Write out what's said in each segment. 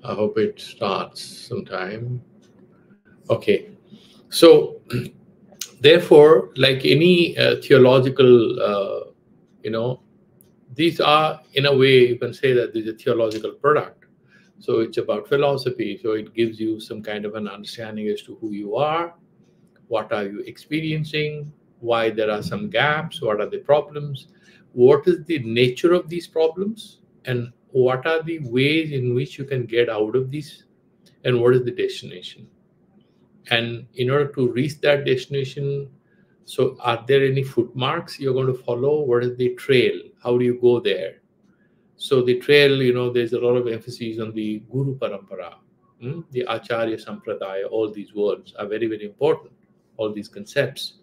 I hope it starts sometime. Okay. So, therefore, like any theological, you know, these are, in a way, you can say that this is a theological product. So it's about philosophy. So it gives you some kind of an understanding as to who you are, what are you experiencing, why there are some gaps, what are the problems, what is the nature of these problems, and what are the ways in which you can get out of these, and what is the destination. And in order to reach that destination, so are there any footmarks you're going to follow? What is the trail? How do you go there? So the trail, there's a lot of emphasis on the Guru Parampara, the Acharya Sampradaya. All these words are very, very important, all these concepts,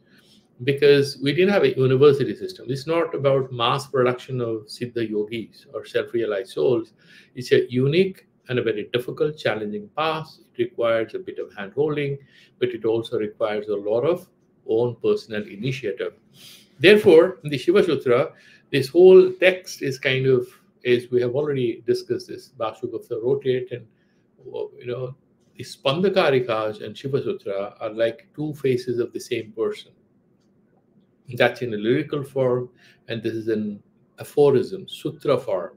because we didn't have a university system. It's not about mass production of Siddha yogis or self realized souls. It's a unique and a very difficult, challenging path. It requires a bit of hand holding, but it also requires a lot of own personal initiative. Therefore, in the Shiva Sutra, this whole text is kind of, as we have already discussed this, Vasugupta wrote it, and the Spandakarikas and Shiva Sutra are like two faces of the same person. That's in a lyrical form, and this is an aphorism, sutra form.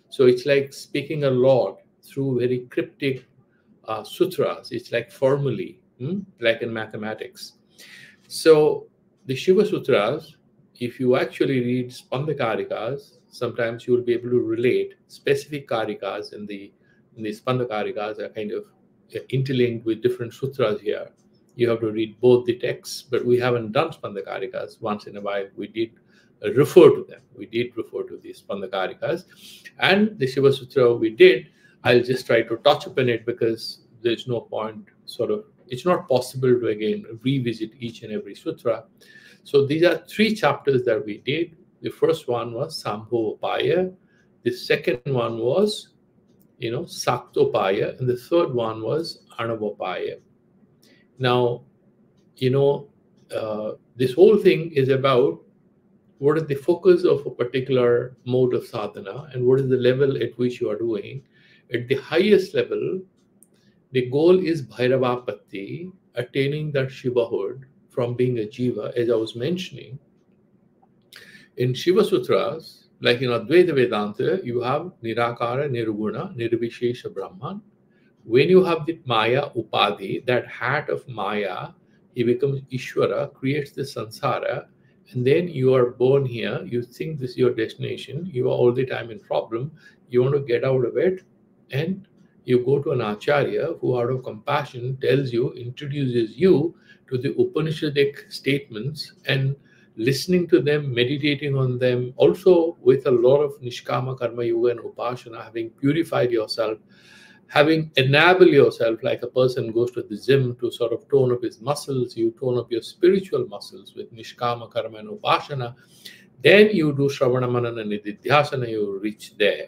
So it's like speaking a lot through very cryptic sutras. It's like formally, like in mathematics. So the Shiva Sutras, if you actually read Spandakarikas, sometimes you will be able to relate specific karikas in the Spandakarikas are kind of interlinked with different sutras here. You have to read both the texts, but we haven't done Spandakarikas. Once in a while, we did refer to them. We did refer to the Spandakarikas. And the Shiva Sutra we did. I'll just try to touch upon it because there's no point it's not possible to again revisit each and every sutra. So these are three chapters that we did. The first one was Sambhovapaya. The second one was, Saktopaya. And the third one was Anavapaya. Now, this whole thing is about what is the focus of a particular mode of sadhana and what is the level at which you are doing. At the highest level, the goal is Bhairavapatti, attaining that Shivahood from being a Jiva, as I was mentioning. In Shiva Sutras, like in Advaita Vedanta, you have Nirakara, Nirguna, Nirvishesha Brahman. When you have the Maya Upadhi, that hat of Maya, he becomes Ishvara, creates the Sansara, and then you are born here, you think this is your destination, you are all the time in problem, you want to get out of it, and you go to an Acharya who, out of compassion, tells you, introduces you to the Upanishadic statements, and listening to them, meditating on them, also with a lot of Nishkama Karma Yoga and Upasana, having purified yourself, having enable yourself, like a person goes to the gym to sort of tone up his muscles, you tone up your spiritual muscles with Nishkama Karma and Upasana, then you do Shravana Manana Nididhyasana, you reach there.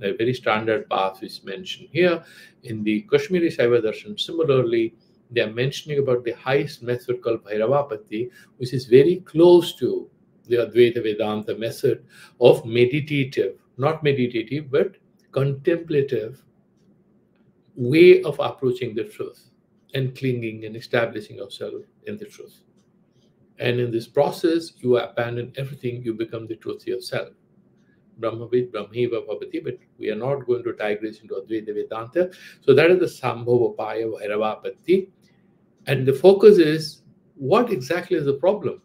A very standard path is mentioned here. In the Kashmiri Saiva Darshan, similarly, they are mentioning about the highest method called Bhairavapatti, which is very close to the Advaita Vedanta method of meditative, not meditative, but contemplative way of approaching the truth and clinging and establishing yourself in the truth. And in this process, you abandon everything, you become the truth yourself. Brahmavid, Brahmeva Bhavati, but we are not going to digress into Advaita Vedanta. So that is the Sambhavapaya Bhairavapatti. And the focus is, what exactly is the problem?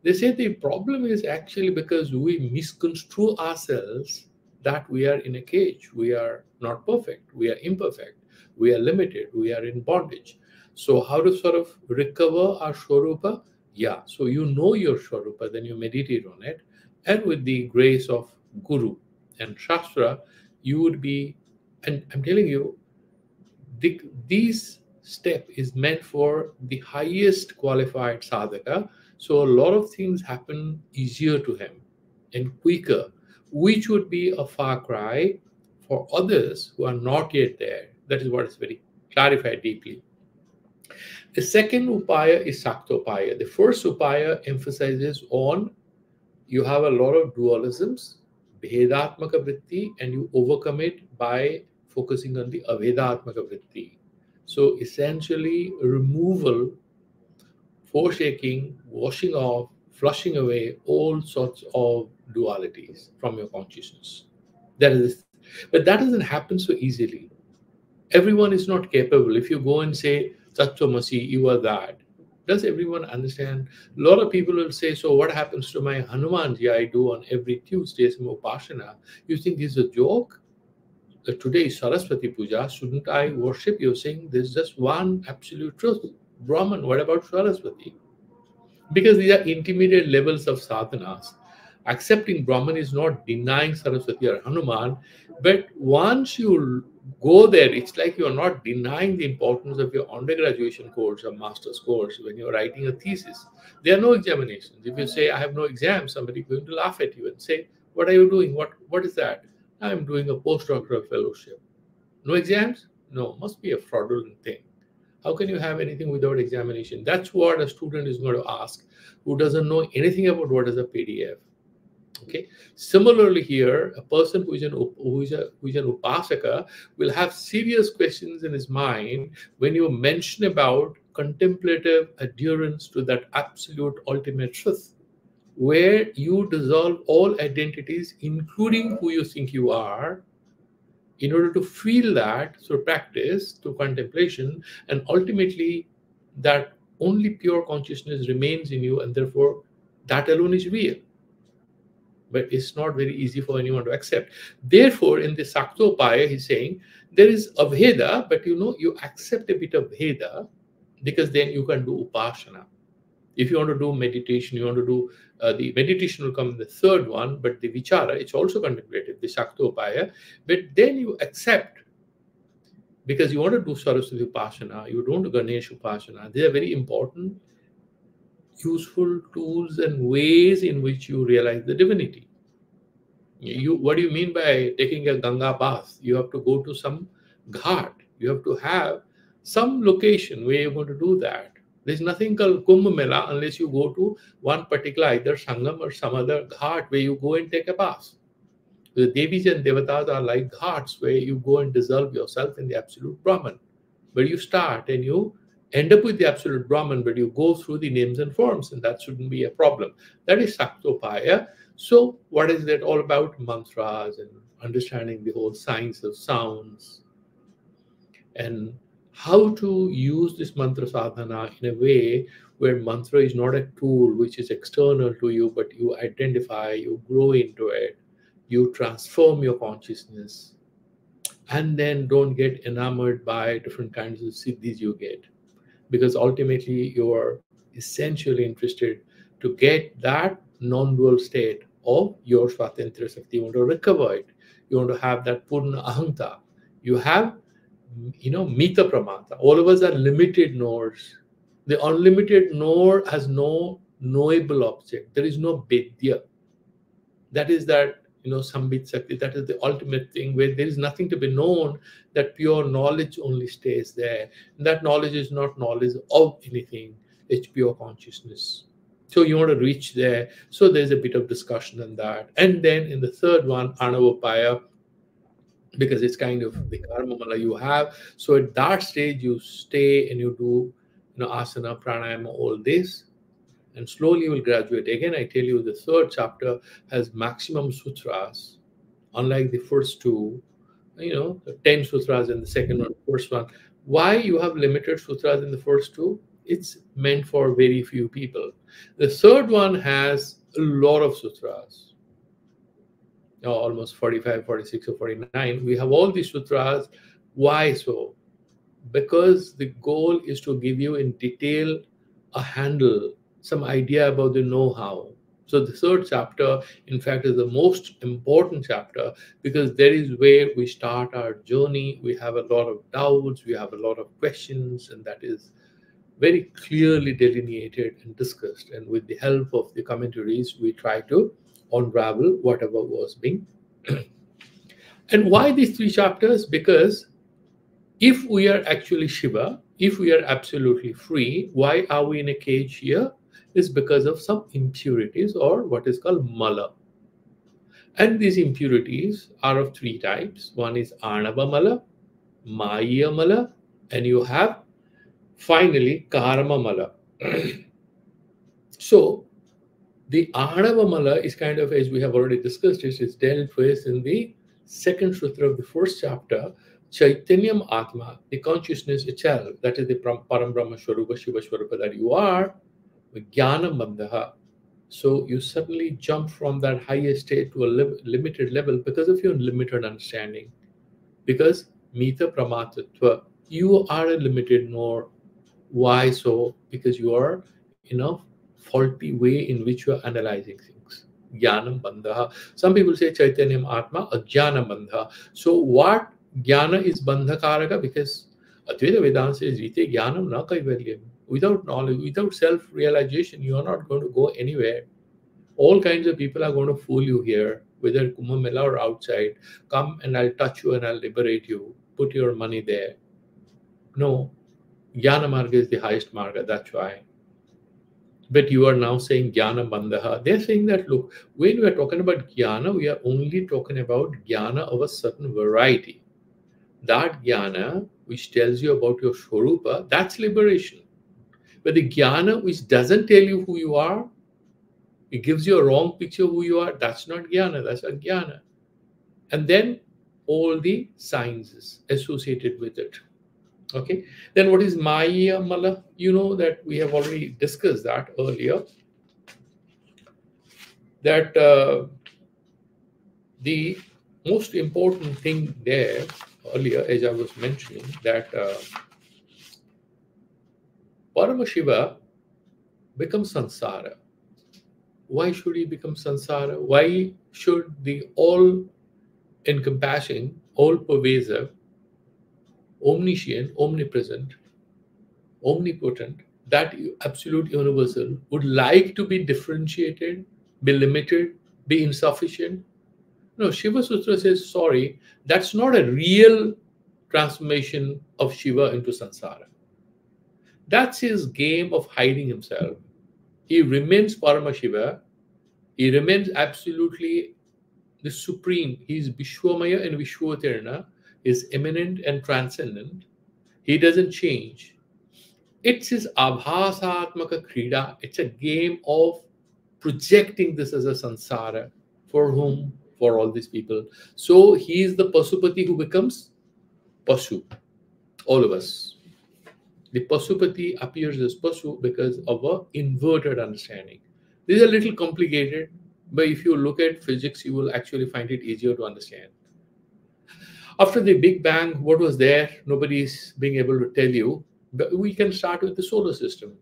They say the problem is actually because we misconstrue ourselves that we are in a cage. We are not perfect. We are imperfect. We are limited. We are in bondage. So how to sort of recover our Swarupa? Yeah. So you know your Swarupa, then you meditate on it. And with the grace of Guru and Shastra, you would be, and I'm telling you, these step is meant for the highest qualified sadhaka. So a lot of things happen easier to him and quicker, which would be a far cry for others who are not yet there. That is what is very clarified deeply. The second upaya is Saktopaya. The first upaya emphasizes on you have a lot of dualisms, Bhedatmaka Vritti, and you overcome it by focusing on the Avedatmaka Vritti. So essentially, removal, foreshaking, washing off, flushing away all sorts of dualities from your consciousness. That is, but that doesn't happen so easily. Everyone is not capable. If you go and say, Tatvamasi, you are that, does everyone understand? A lot of people will say, so what happens to my Hanumanji I do on every Tuesday, some Upasana? You think this is a joke? Today is Saraswati Puja. Shouldn't I worship you? Saying there's just one absolute truth. Brahman, what about Saraswati? Because these are intermediate levels of sadhanas. Accepting Brahman is not denying Saraswati or Hanuman, but once you go there, it's like you're not denying the importance of your undergraduation course or master's course when you're writing a thesis. There are no examinations. If you say, I have no exam, somebody's going to laugh at you and say, what are you doing? What is that? I'm doing a postdoctoral fellowship. No exams? No, must be a fraudulent thing. How can you have anything without examination? That's what a student is going to ask who doesn't know anything about what is a PDF. Okay. Similarly, here, a person who is an upasaka will have serious questions in his mind when you mention about contemplative adherence to that absolute ultimate truth, where you dissolve all identities, including who you think you are, in order to feel that through practice, through contemplation, and ultimately that only pure consciousness remains in you, and therefore that alone is real. But it's not very easy for anyone to accept. Therefore, in the Saktopaya, he's saying there is Abheda, but you accept a bit of Bheda, because then you can do Upasana. If you want to do meditation, you want to do the meditation will come in the third one, but the Vichara, it's also contemplative, the Saktopaya. But then you accept, because you want to do Saraswati Upasana, you don't do Ganesh Upasana. They are very important, useful tools and ways in which you realize the divinity. What do you mean by taking a Ganga bath? You have to go to some ghat. You have to have some location where you're going to do that. There's nothing called Kumbh Mela unless you go to one particular either Sangam or some other ghat where you go and take a bath. The Devis and Devatas are like ghats where you go and dissolve yourself in the absolute Brahman. But you start and you end up with the absolute Brahman, but you go through the names and forms, and that shouldn't be a problem. That is Saktopaya. So what is that all about? Mantras and understanding the whole science of sounds and how to use this mantra sadhana in a way where mantra is not a tool which is external to you, but you identify, you grow into it, you transform your consciousness, and then don't get enamored by different kinds of siddhis you get. Because ultimately you are essentially interested to get that non-dual state of your Swatantra Sakti. You want to recover it. You want to have that Purna Ahanta. You have, Mita Pramata. All of us are limited knowers. The unlimited knower has no knowable object. There is no Vedya. That is that, Sambit Sakti. That is the ultimate thing where there is nothing to be known. That pure knowledge only stays there. And that knowledge is not knowledge of anything. It's pure consciousness. So you want to reach there. So there's a bit of discussion on that. And then in the third one, Anavapaya, because it's kind of the karma mala you have. So at that stage, you stay and you do, asana, pranayama, all this. And slowly you will graduate. Again, I tell you, the third chapter has maximum sutras, unlike the first two, the 10 sutras in the second one, first one. Why you have limited sutras in the first two? It's meant for very few people. The third one has a lot of sutras, almost 45, 46, or 49. We have all these sutras. Why so? Because the goal is to give you in detail a handle, some idea about the know-how. So the third chapter, in fact, is the most important chapter because there is where we start our journey. We have a lot of doubts, we have a lot of questions, and that is very clearly delineated and discussed. And with the help of the commentaries, we try to unravel whatever was being. And why these three chapters? Because if we are actually Shiva, if we are absolutely free, why are we in a cage here? Is because of some impurities or what is called mala. And these impurities are of three types. One is Anavamala, Mayamala, and you have finally Karmamala. So the Anavamala is kind of, as we have already discussed, it is dealt with in the second sutra of the first chapter, Chaitanyam Atma, the consciousness itself, that is the Param Brahma Swarupa, Shiva Swarupa that you are, Jnana Bandha. So you suddenly jump from that higher state to a limited level because of your limited understanding. Because Mita Pramatatva, you are a limited knower. Why so? Because you are in a faulty way in which you are analyzing things. Jnanam Bandha. Some people say Chaitanyam Atma, Ajnana Bandha. So what Jnana is Bandha Karaka? Because Advaita Vedanta says, Rite Jnanam na Kaivalyam. Without knowledge, without self-realization, you are not going to go anywhere. All kinds of people are going to fool you here, whether Kumbh Mela or outside. Come and I'll touch you and I'll liberate you. Put your money there. No, Jnana Marga is the highest Marga, that's why. But you are now saying Jnana Bandha. They're saying that, look, when we are talking about Jnana, we are only talking about Jnana of a certain variety. That Jnana, which tells you about your Swarupa, that's liberation. But the Jnana which doesn't tell you who you are, it gives you a wrong picture of who you are, that's not Jnana, that's Ajnana. And then all the sciences associated with it. Okay, then what is Maya Mala? You know that we have already discussed that earlier. That the most important thing there earlier, as I was mentioning, that Paramashiva becomes Sansara. Why should he become Sansara? Why should the all-encompassing, all-pervasive, omniscient, omnipresent, omnipotent, that absolute universal would like to be differentiated, be limited, be insufficient? No, Shiva Sutra says, sorry, that's not a real transformation of Shiva into Sansara. That's his game of hiding himself. He remains Paramashiva. He remains absolutely the supreme. He is Vishwamaya and Vishwatirna, is immanent and transcendent. He doesn't change. It's his abhasatmaka krida. It's a game of projecting this as a sansara. For whom? For all these people. So he is the Pasupati who becomes Pasu. All of us. The Pasupati appears as Pasu because of an inverted understanding. This is a little complicated, but if you look at physics, you will actually find it easier to understand. After the Big Bang, what was there? Nobody is being able to tell you. But we can start with the solar system.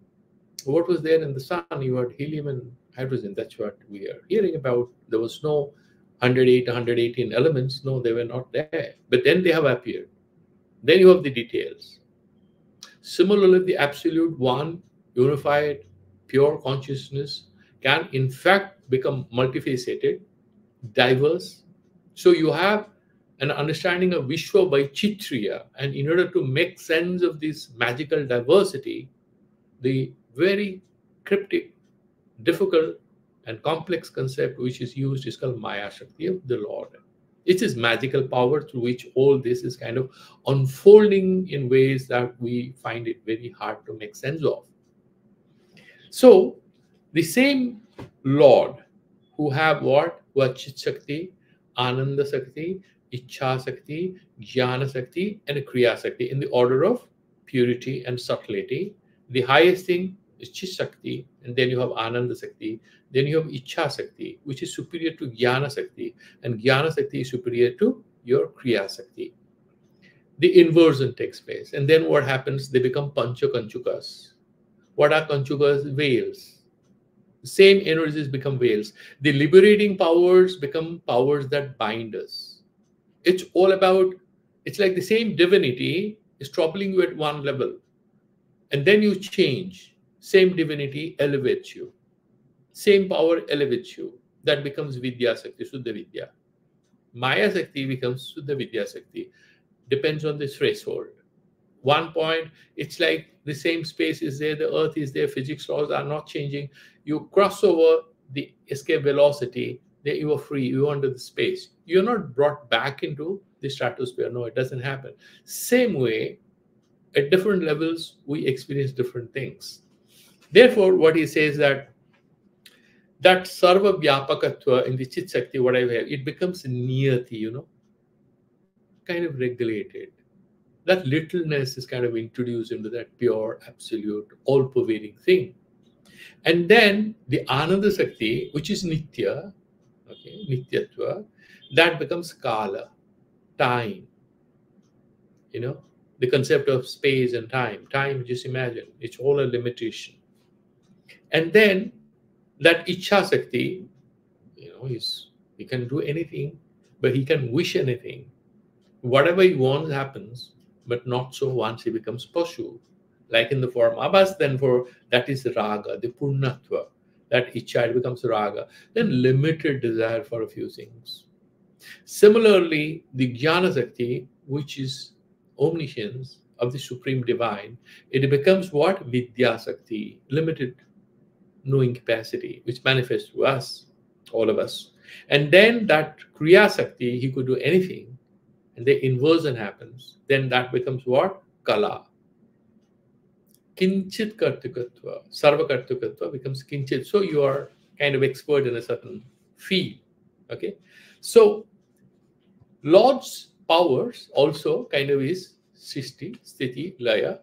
What was there in the sun? You had helium and hydrogen. That's what we are hearing about. There was no 108, 118 elements. No, they were not there. But then they have appeared. Then you have the details. Similarly, the absolute one, unified, pure consciousness can in fact become multifaceted, diverse. So you have an understanding of Vishwa by Chitriya, and in order to make sense of this magical diversity, the very cryptic, difficult, and complex concept which is used is called Maya Shakti of the Lord. It's his magical power through which all this is kind of unfolding in ways that we find it very hard to make sense of. So the same Lord who have what? Who are Chit Shakti, Ananda Shakti, Ichha Shakti, Jnana Shakti, and Kriya Shakti in the order of purity and subtlety. The highest thing is Chit Shakti, and then you have Ananda Shakti, then you have Ichha Shakti, which is superior to Jnana Shakti, and Jnana Shakti is superior to your Kriya Shakti. The inversion takes place, and then what happens? They become Pancha Kanchukas. What are Kanchukas? Veils. Same energies become veils. The liberating powers become powers that bind us. It's all about, it's like the same divinity is troubling you at one level, and then you change. Same divinity elevates you. Same power elevates you. That becomes Vidya Shakti, Suddha Vidya. Maya Shakti becomes Suddha Vidya Shakti. Depends on the threshold. One point, it's like the same space is there, the earth is there, physics laws are not changing. You cross over the escape velocity, Then you are free, you are under the space. You're not brought back into the stratosphere. No, it doesn't happen. Same way, at different levels, we experience different things. Therefore, what he says that sarva vyapakatva in the chit shakti, what I have, it becomes niyati, kind of regulated. That littleness is kind of introduced into that pure, absolute, all-pervading thing. And then the Ananda Sakti, which is Nitya, okay, Nityatva, that becomes Kala, time. The concept of space and time. Time, just imagine, it's all a limitation. And then that Ichha Sakti, he can do anything, but he can wish anything. Whatever he wants happens, but not so once he becomes Pashu. Like in the form Abhas, then for that is Raga, the Purnatva. That Ichha becomes Raga. Then limited desire for a few things. Similarly, the Jnana Sakti, which is omniscience of the Supreme Divine, it becomes what? Vidya Sakti, limited knowing capacity, which manifests to us, all of us. And then that Kriya Sakti, he could do anything, and the inversion happens. Then that becomes what? Kala. Kinchit kartukatva, sarva kartukatva becomes kinchit. So you are kind of expert in a certain field. Okay. So Lord's powers also kind of is Sisti, Sthiti, Laya,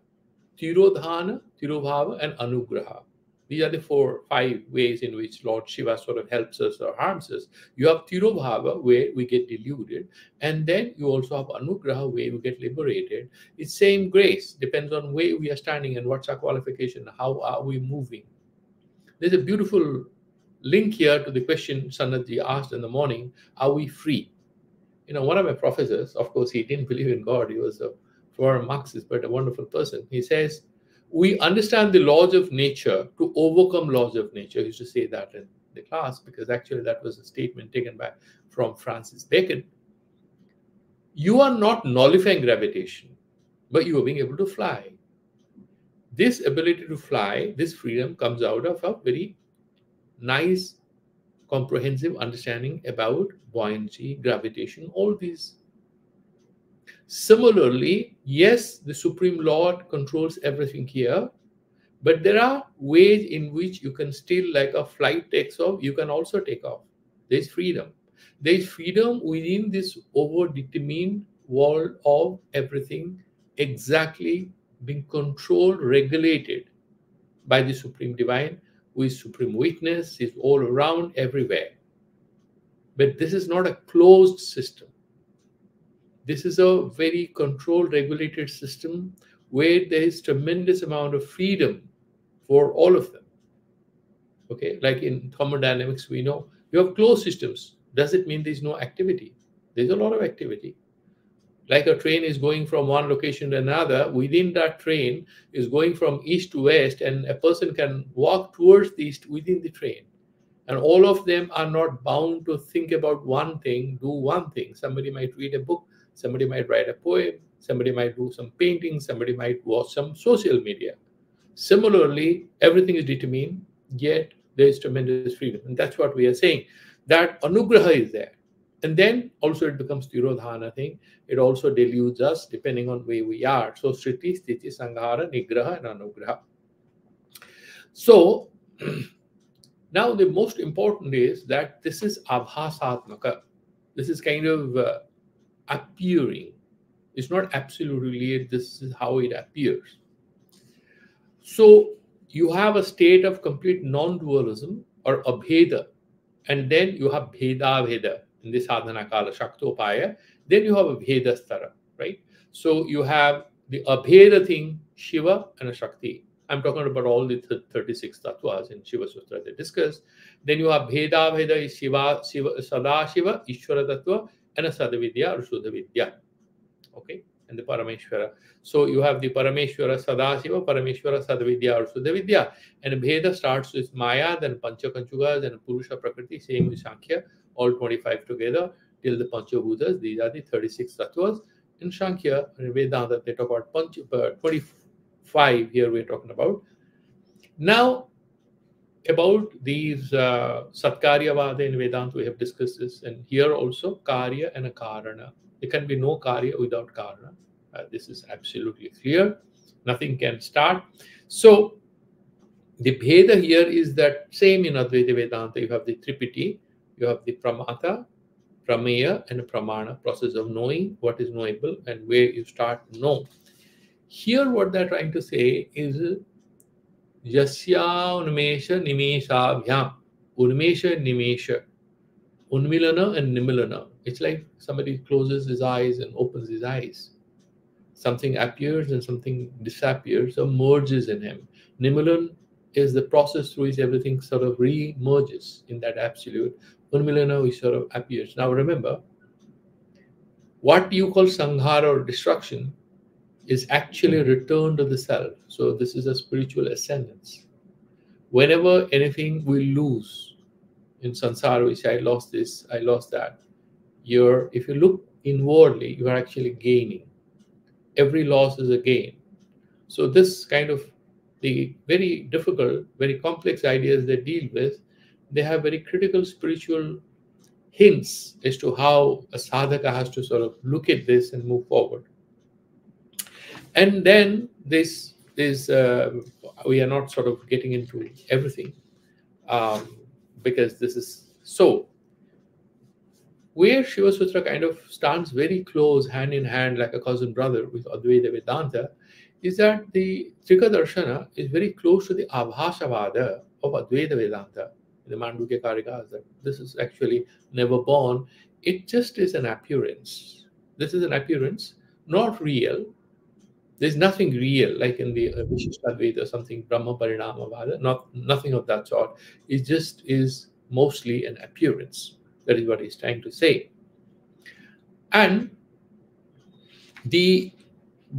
Tirodhana, Tirobhava, and Anugraha. These are the 5 ways in which Lord Shiva sort of helps us or harms us. You have Tirobhava, where we get deluded, and then you also have Anugraha, where we get liberated. It's same grace, depends on where we are standing and what's our qualification, how are we moving. There's a beautiful link here to the question Sanatji asked in the morning, are we free? One of my professors, of course, he didn't believe in God. He was a former Marxist, but a wonderful person. He says, we understand the laws of nature to overcome laws of nature. I used to say that in the class because actually that was a statement taken from Francis Bacon. You are not nullifying gravitation, but you are being able to fly. This ability to fly, this freedom comes out of a very nice, comprehensive understanding about buoyancy, gravitation, all these. Similarly, yes, the Supreme Lord controls everything here, but there are ways in which you can still, like a flight takes off, you can also take off. There's freedom. There's freedom within this overdetermined world of everything exactly being controlled, regulated by the Supreme Divine, who is Supreme Witness, is all around, everywhere. But this is not a closed system. This is a very controlled, regulated system where there is tremendous amount of freedom for all of them. Okay, like in thermodynamics, we know you have closed systems. Does it mean there's no activity? There's a lot of activity. Like a train is going from one location to another, within that train is going from east to west, and a person can walk towards the east within the train. And all of them are not bound to think about one thing, do one thing. Somebody might read a book, somebody might write a poem, somebody might do some painting, somebody might watch some social media. Similarly, everything is determined, yet there is tremendous freedom. And that's what we are saying. That anugraha is there. And then also it becomes tirodhana thing. It also deludes us depending on where we are. So sriti, sthiti, sanghara, nigraha, and anugraha. So now the most important is that this is abhasatmaka. This is kind of appearing. It's not absolutely, this is how it appears. So you have a state of complete non-dualism or abheda, and then you have bheda in this sadhana kala shaktopaya, then you have a bhedastara, right? So you have the abheda thing, Shiva and a Shakti. I'm talking about all the 36 tattvas in Siva Sutra they discuss. Then you have bheda is Shiva, Sada Shiva, Ishvara tattva, and a Sadavidya or Shuddhavidya. Okay, and the Parameshwara. So you have the Parameshwara, Sadashiva, Parameshwara, Sadavidya or Shuddhavidya. And Bheda starts with Maya, then Panchakanchugas, and Purusha Prakriti, same with Sankhya, all 25 together till the Panchabhutas. These are the 36 tattvas. In Sankhya and Vedanta, they talk about 25 here we're talking about. Now, about these Satkaryavada in Vedanta, we have discussed this, and here also Karya and a Karana. There can be no Karya without Karana. This is absolutely clear. Nothing can start. So the Bheda here is that same in Advaita Vedanta. You have the Tripiti, you have the Pramata, Prameya, and a Pramana, process of knowing what is knowable and where you start to know. Here, what they're trying to say is Yasya Unmesha Nimeshabhyam. Unmesha Nimesha. Unmilana and Nimilana. It's like somebody closes his eyes and opens his eyes. Something appears and something disappears or merges in him. Nimilan is the process through which everything sort of re-merges in that absolute. Unmilana, which sort of appears. Now remember, what you call sanghara or destruction is actually return to the self. So this is a spiritual ascendance. Whenever anything we lose in samsara, which I lost this, I lost that, if you look inwardly, you are actually gaining. Every loss is a gain. So this kind of the very difficult, very complex ideas they deal with, they have very critical spiritual hints as to how a sadhaka has to sort of look at this and move forward. And then this is, we are not sort of getting into everything because this is so. Where Siva Sutra kind of stands very close, hand in hand, like a cousin brother with Advaita Vedanta, is that the Trika Darshana is very close to the Abhasavada of Advaita Vedanta, the Mandukya Karikas, that this is actually never born. It just is an appearance. This is an appearance, not real. There's nothing real, like in the Vishishtadvaita, something Brahma Parinamavada, nothing of that sort. It just is mostly an appearance. That is what he's trying to say. And the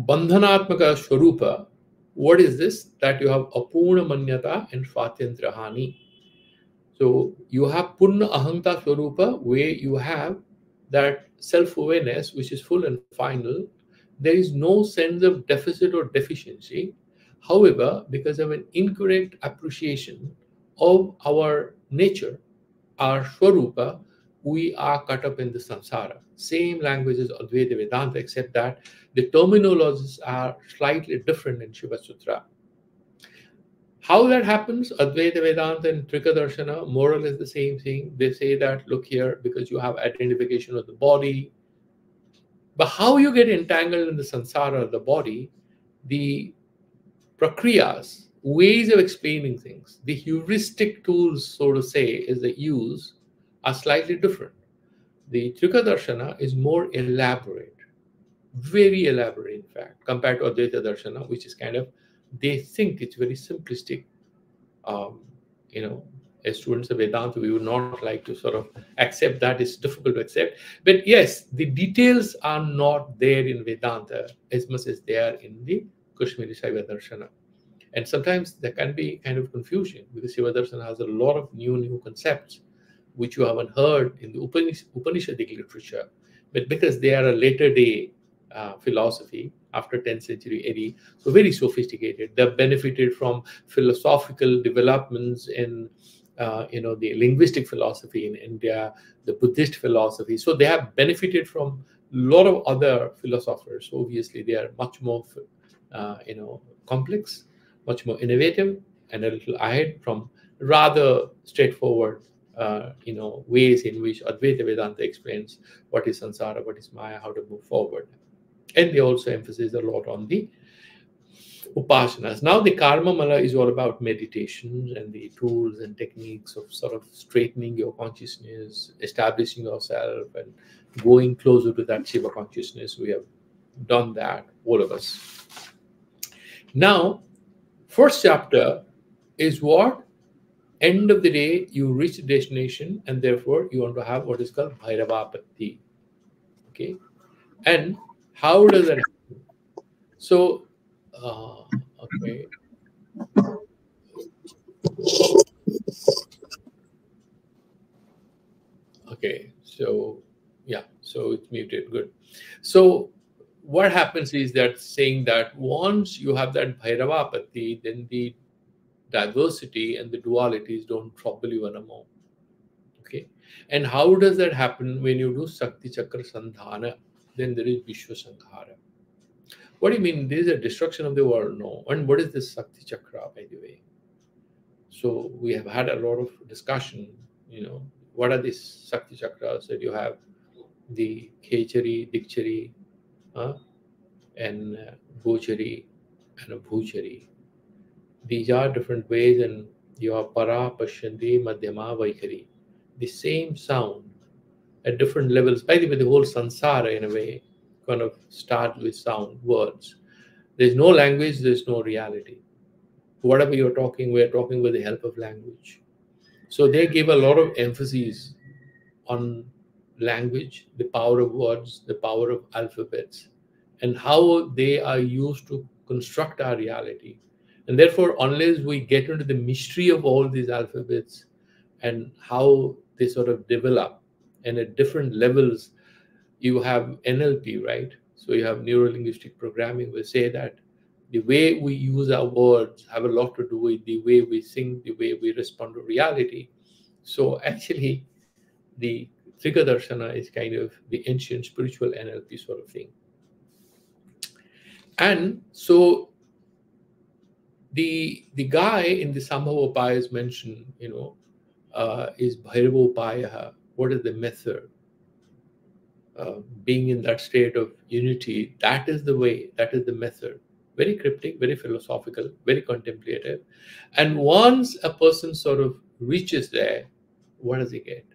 Bandhanatmaka Swarupa, what is this? That you have Apurna Manyata and Swatantrahani. So you have Purna Ahanta Swarupa, where you have that self-awareness, which is full and final. There is no sense of deficit or deficiency. However, because of an incorrect appreciation of our nature, our Swarupa, we are caught up in the samsara. Same language as Advaita Vedanta, except that the terminologies are slightly different in Siva Sutra. How that happens, Advaita Vedanta and Trika Darshana, more or less the same thing. They say that, look here, because you have identification of the body. But how you get entangled in the samsara of the body, the prakriyas, ways of explaining things, the heuristic tools, so to say, is the use, are slightly different. The Trika Darshana is more elaborate, very elaborate, in fact, compared to Advaita Darshana, which is kind of, they think it's very simplistic. As students of Vedanta, we would not like to sort of accept that. It's difficult to accept. But yes, the details are not there in Vedanta as much as they are in the Kashmiri Saiva Darshana. And sometimes there can be kind of confusion because Siva Darshana has a lot of new concepts which you haven't heard in the Upanishadic literature. But because they are a later day philosophy after 10th century AD, so very sophisticated, they've benefited from philosophical developments in the linguistic philosophy in India, the Buddhist philosophy. So they have benefited from a lot of other philosophers. Obviously, they are much more complex, much more innovative, and a little ahead from rather straightforward ways in which Advaita Vedanta explains what is samsara, what is maya, how to move forward. And they also emphasize a lot on the upasanas. Now the karma mala is all about meditation and the tools and techniques of sort of straightening your consciousness, establishing yourself, and going closer to that Shiva consciousness. We have done that, all of us. Now, first chapter is what? End of the day, you reach the destination, and therefore you want to have what is called Bhairavapatti. Okay, and how does that happen? So, okay. Okay, so yeah, so it's muted. Good. So what happens is that saying that once you have that Bhairavapatti, then the diversity and the dualities don't trouble you anymore. Okay. And how does that happen? When you do Sakti Chakra Sandhana, then there is Vishwa Sanghara. What do you mean? There is a destruction of the world? No. And what is this Sakti Chakra, by the way? So we have had a lot of discussion, what are these Sakti Chakras that you have? The Khechari, Dikchari, and Gochari, and a Bhuchari. These are different ways, and you have Para, Pashyanti, Madhyama, Vaikari. The same sound at different levels. By the way, the whole sansara, in a way, kind of starts with sound, words. There's no language, there's no reality. Whatever you're talking, we're talking with the help of language. So they give a lot of emphasis on language, the power of words, the power of alphabets, and how they are used to construct our reality. And therefore, unless we get into the mystery of all these alphabets and how they sort of develop, and at different levels, you have NLP, right? So you have neuro-linguistic programming. We say that the way we use our words have a lot to do with the way we think, the way we respond to reality. So actually, the Trika Darshana is kind of the ancient spiritual NLP sort of thing. And so the guy in the Sambhava Upaya mentioned, is Bhairava Upaya. What is the method? Being in that state of unity, that is the way, that is the method. Very cryptic, very philosophical, very contemplative. And once a person sort of reaches there, what does he get?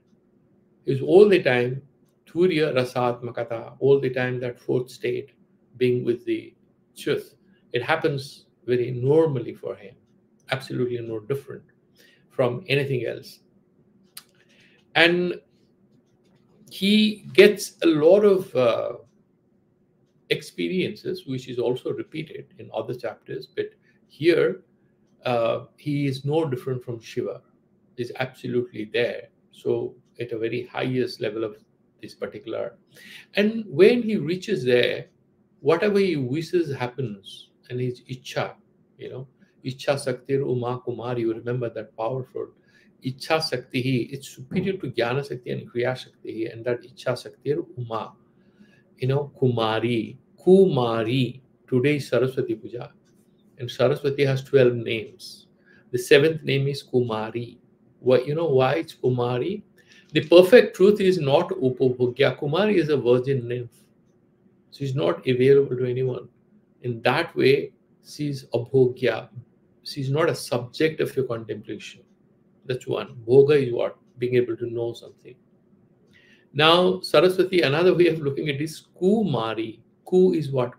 Is all the time Turiya Rasatmakata, all the time that fourth state, being with the truth. It happens very normally for him, absolutely no different from anything else. And he gets a lot of experiences, which is also repeated in other chapters, but here he is no different from Shiva. He's absolutely there. So at a very highest level of this particular. And when he reaches there, whatever he wishes happens, and his Ichha, Ichha Saktir Uma Kumari, you remember that powerful Ichha Sakti, it's superior to Jnana Sakti and Kriya Sakti, and that Ichha Saktir Uma, Kumari, today is Saraswati Puja, and Saraswati has 12 names. The 7th name is Kumari. Why it's Kumari? The perfect truth is not Upabhogya. Kumari is a virgin nymph. She's not available to anyone. In that way, she's Abhogya. She's not a subject of your contemplation. That's one. Bhoga is what? Being able to know something. Now, Saraswati, another way of looking at it is Kumari. Ku is what?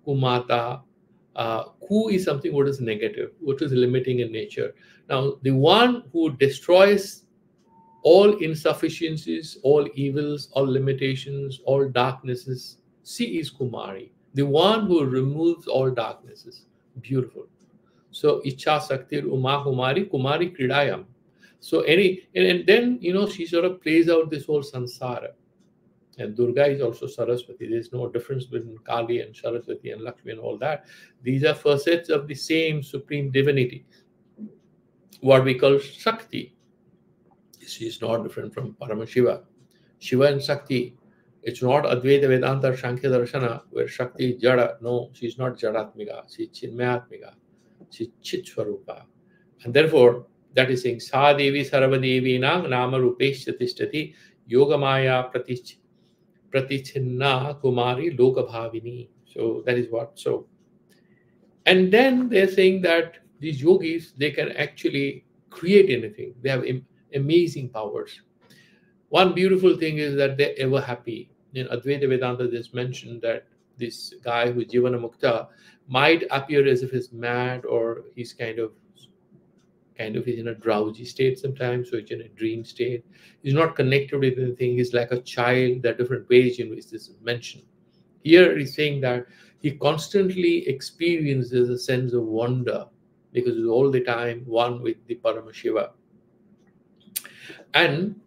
Kumata. Ku is something what is negative, what is limiting in nature. Now, the one who destroys all insufficiencies, all evils, all limitations, all darknesses, she is Kumari. The one who removes all darknesses. Beautiful. So, Ichha Saktir Uma Kumari, Kumari Kridayam. So, and then, she sort of plays out this whole samsara. And Durga is also Saraswati. There's no difference between Kali and Saraswati and Lakshmi and all that. These are facets of the same supreme divinity, what we call Shakti. She is not different from Paramashiva. Shiva and Shakti, it's not Advaita Vedanta or Sankhya Darshana where Shakti is Jada. No, she's not Jadatmika. She's Chinmayatmika. She's Chitswarupa. And therefore, that is saying, Sa Devi Sarvadevi Nang Nama Rupesh Tishtati Yogamaya Pratichinna Kumari Lokabhavini. So that is what. So, and then they're saying that these yogis, they can actually create anything. They have amazing powers. One beautiful thing is that they're ever happy. In Advaita Vedanta, just mentioned that this guy who is Jivana Mukta might appear as if he's mad or he's kind of he's in a drowsy state sometimes, so he's in a dream state. He's not connected with anything. He's like a child. There are different ways in which this is mentioned. Here he's saying that he constantly experiences a sense of wonder because he's all the time one with the Paramashiva. And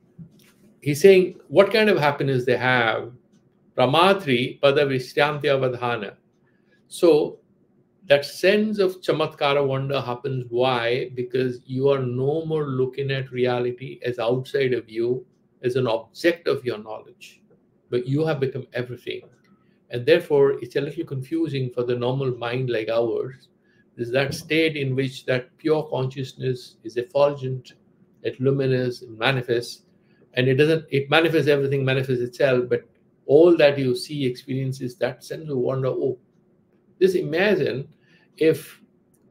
he's saying what kind of happiness they have. Pramatri Pada Vishyamti Avadhana. So That sense of chamatkara wonder happens. Why? Because you are no more looking at reality as outside of you, as an object of your knowledge, but you have become everything. And therefore, it's a little confusing for the normal mind like ours. Is that state in which that pure consciousness is effulgent, it luminous, it manifests, and it manifests everything, manifests itself, but all that you see, experience is that sense of wonder. Oh, just imagine if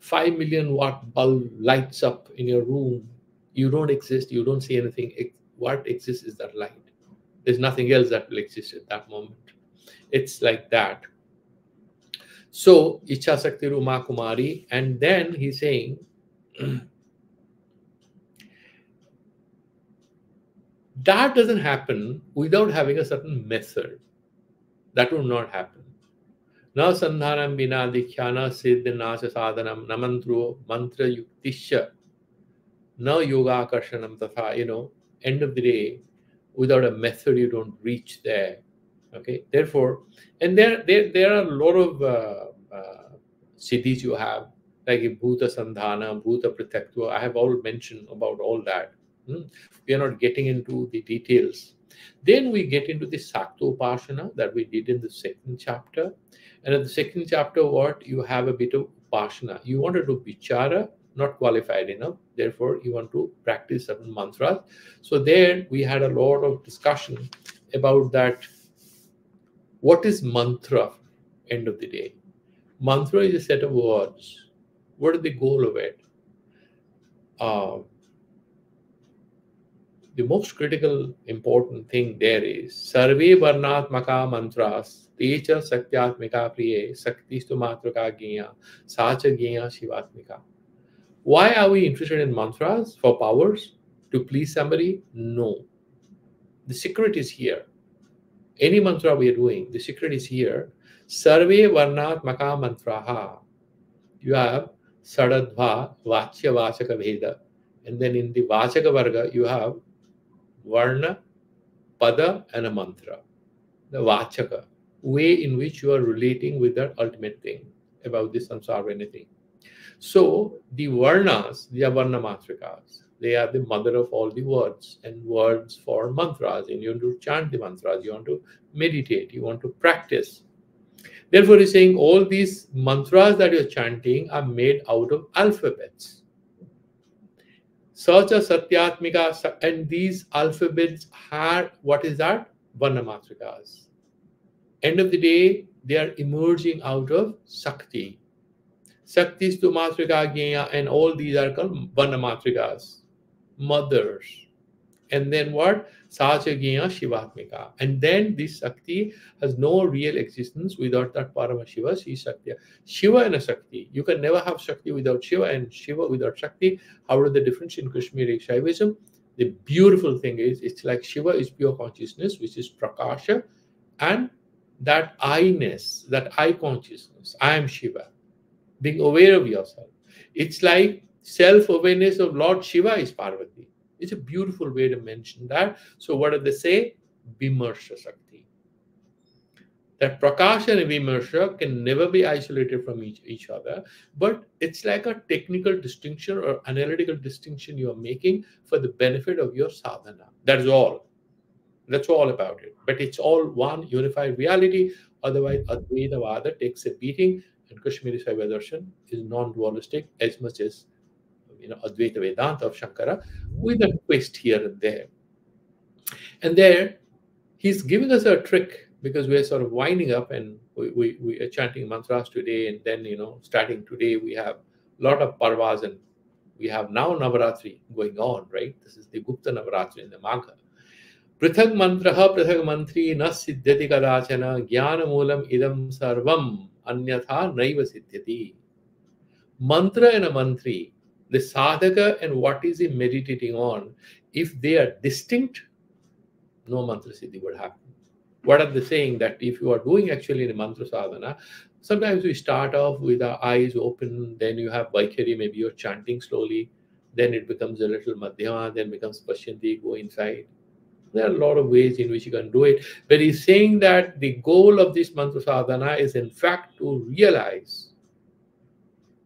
5 million watt bulb lights up in your room. You don't exist, you don't see anything. What exists is that light. There's nothing else that will exist at that moment. It's like that. So, Icha Sakti Uma Kumari, and then he's saying, that doesn't happen without having a certain method. That will not happen. Na sandhanam bina dikhyana siddhanasa sadhanam namantro mantra yuktisha na yoga karshanam tatha. End of the day, without a method, you don't reach there. Okay, therefore, and there are a lot of siddhis you have, like bhuta sandhana, bhuta pratyakta. I have all mentioned about all that. We are not getting into the details. Then we get into the Sakta Upasana that we did in the second chapter. And in the second chapter, what you have a bit of Upasana. You want to do Vichara, not qualified enough. Therefore, you want to practice certain mantras. So there we had a lot of discussion about that. What is mantra? End of the day, mantra is a set of words. What is the goal of it? The most critical, important thing there is Sarve Varnatmaka mantras, Techa Satyatmika Priye, Saktistu Matraka Gya, Sacha Gya Shivatmika. Why are we interested in mantras? For powers? To please somebody? No. The secret is here. Any mantra we are doing, the secret is here. Sarve Varnatmaka mantraha. You have Sadadva, Vachya Vachaka Veda. And then in the Vachaka Varga, you have Varna, Pada, and a mantra. The Vachaka, way in which you are relating with that ultimate thing about this samsara or anything. So the Varnas, they are Varna Matrikas. They are the mother of all the words and words for mantras. And you want to chant the mantras, you want to meditate, you want to practice. Therefore, he's saying all these mantras that you're chanting are made out of alphabets. Sacha Satyatmika, and these alphabets are, what is that? Varnamatrikas. End of the day, they are emerging out of Sakti. Sakti Stu Matrika Gya, and all these are called Varnamatrikas, mothers. And then what? Sacha Gya Shivatmika. And then this Sakti has no real existence without that Parama Shiva, She Sakti. Shiva and a Sakti. You can never have Shakti without Shiva and Shiva without Shakti. However, the difference in Kashmiri Saivism, the beautiful thing is, it's like Shiva is pure consciousness, which is Prakasha, and that I-ness, that I consciousness, I am Shiva, being aware of yourself. It's like self-awareness of Lord Shiva is Parvati. It's a beautiful way to mention that. So what do they say? Vimarsha Sakti. That Prakasha and Vimarsha can never be isolated from each other, but it's like a technical distinction or analytical distinction you are making for the benefit of your sadhana. That is all. That's all about it. But it's all one unified reality. Otherwise, Advaita Vada takes a beating, and Kashmiri Saiva Darshan is non-dualistic as much as Advaita Vedanta of Shankara, with a twist here and there. And there, he's giving us a trick, because we're sort of winding up, and we are chanting mantras today, and then, starting today, we have a lot of parvas, and we have now Navaratri going on, right? This is the Gupta Navaratri in the Magha. Prithag mantraha prithag mantri na siddhyati kadachana jnana moolam idam sarvam anyatha naiva siddhyati. Mantra and a mantri, the sadhaka and what is he meditating on, if they are distinct, no mantra siddhi would happen. What are they saying? That if you are doing actually the mantra sadhana, sometimes we start off with our eyes open, then you have Vaikhari, maybe you're chanting slowly, then it becomes a little madhyama, then becomes Pashyanti, go inside. There are a lot of ways in which you can do it. But he's saying that the goal of this mantra sadhana is in fact to realize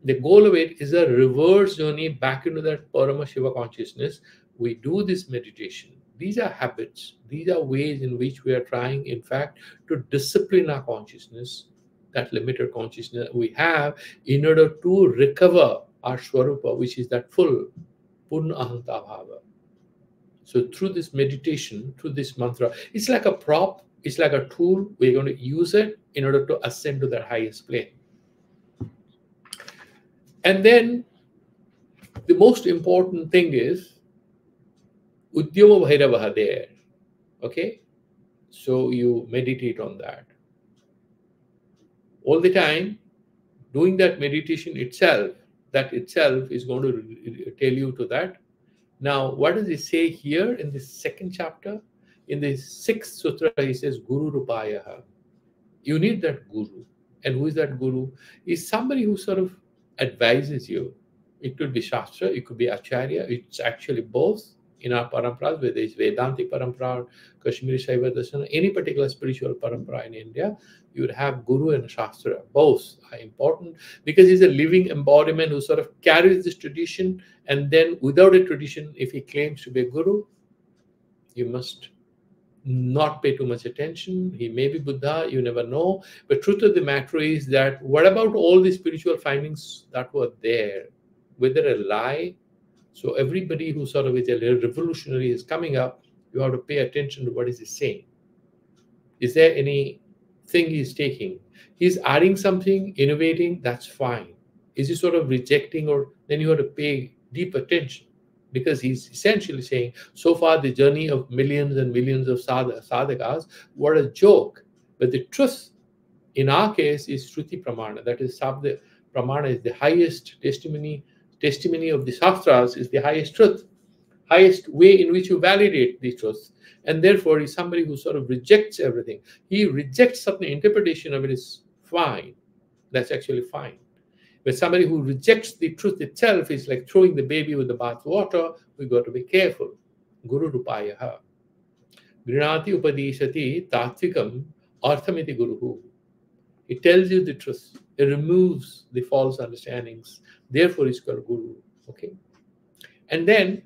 The goal of it is a reverse journey back into that Parama Shiva consciousness. We do this meditation. These are habits. These are ways in which we are trying, in fact, to discipline our consciousness, that limited consciousness we have, in order to recover our Swarupa, which is that full Purna Ahanta Bhava. So through this meditation, through this mantra, it's like a prop, it's like a tool. We're going to use it in order to ascend to that highest plane. And then the most important thing is Udyama Bhairavaha there. Okay? So you meditate on that. All the time, doing that meditation itself, that itself is going to tell you to that. Now, what does he say here in the second chapter? In the 6th sutra, he says, Guru Rupayaha. You need that guru. And who is that guru? Is somebody who sort of advises you. It could be Shastra, it could be Acharya. It's actually both in our paramparas, whether it's Vedantic parampara, Kashmiri Saiva Darsana, any particular spiritual parampara in India, you would have Guru and Shastra. Both are important because he's a living embodiment who sort of carries this tradition. And then without a tradition, if he claims to be a Guru, you must not pay too much attention. He may be Buddha, you never know. But truth of the matter is that what about all the spiritual findings that were there? Whether a lie? So everybody who sort of is a revolutionary is coming up, you have to pay attention to what is he saying. Is there anything he's taking? He's adding something, innovating, that's fine. Is he sort of rejecting, or then you have to pay deep attention? Because he's essentially saying, so far the journey of millions and millions of sadhakas, what a joke. But the truth, in our case, is Shruti Pramana. That is, Sabda Pramana is the highest testimony. Testimony of the Shastras is the highest truth, highest way in which you validate the truth. And therefore, he's somebody who sort of rejects everything. He rejects something, interpretation of it is fine. That's actually fine. But somebody who rejects the truth itself is like throwing the baby with the bath water. We got to be careful. Guru Rupayaha. Grinati Upadishati Tatvikam Arthamiti Guruhu. It tells you the truth. It removes the false understandings. Therefore, it's called Guru. Okay. And then,